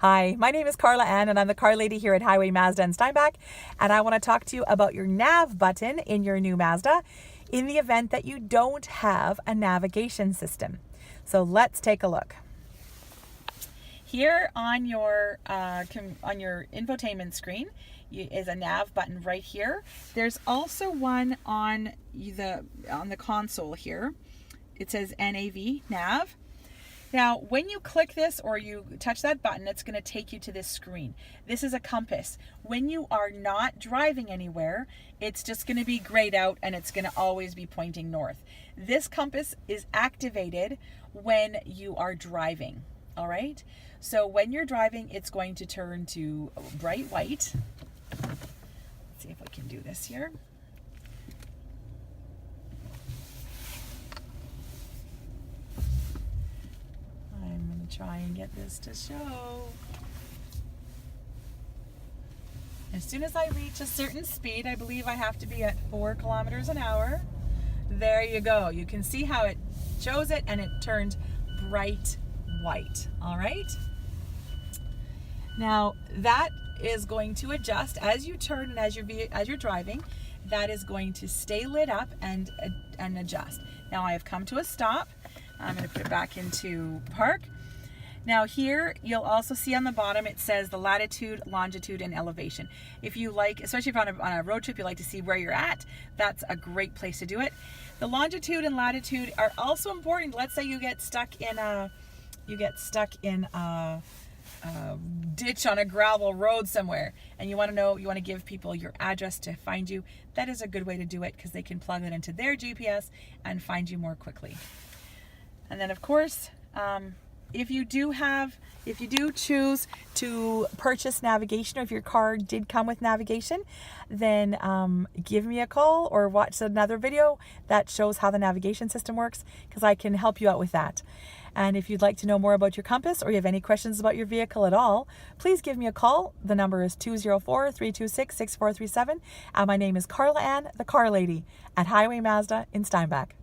Hi, my name is Carla Ann and I'm the car lady here at Highway Mazda in Steinbach, and I want to talk to you about your nav button in your new Mazda in the event that you don't have a navigation system. So let's take a look. Here on your infotainment screen is a nav button right here. There's also one on the console here. It says NAV, nav. Now, when you click this or you touch that button, it's going to take you to this screen. This is a compass. When you are not driving anywhere, it's just going to be grayed out and it's going to always be pointing north. This compass is activated when you are driving, all right? So when you're driving, it's going to turn to bright white. Let's see if I can do this here. Try and get this to show. As soon as I reach a certain speed, I believe I have to be at 4 kilometers an hour. There you go. You can see how it shows it and it turned bright white. All right. Now that is going to adjust as you turn and as you're driving. That is going to stay lit up and adjust. Now I have come to a stop. I'm going to put it back into park. Now here, you'll also see on the bottom, it says the latitude, longitude, and elevation. If you like, especially if you're on a road trip, you like to see where you're at, that's a great place to do it. The longitude and latitude are also important. Let's say you get stuck in a ditch on a gravel road somewhere, and you want to give people your address to find you. That is a good way to do it because they can plug it into their GPS and find you more quickly. And then of course, if you do choose to purchase navigation, or if your car did come with navigation, then give me a call or watch another video that shows how the navigation system works, because I can help you out with that. And if you'd like to know more about your compass or you have any questions about your vehicle at all, please give me a call. The number is 204-326-6437. And my name is Carla Ann, the car lady at Highway Mazda in Steinbach.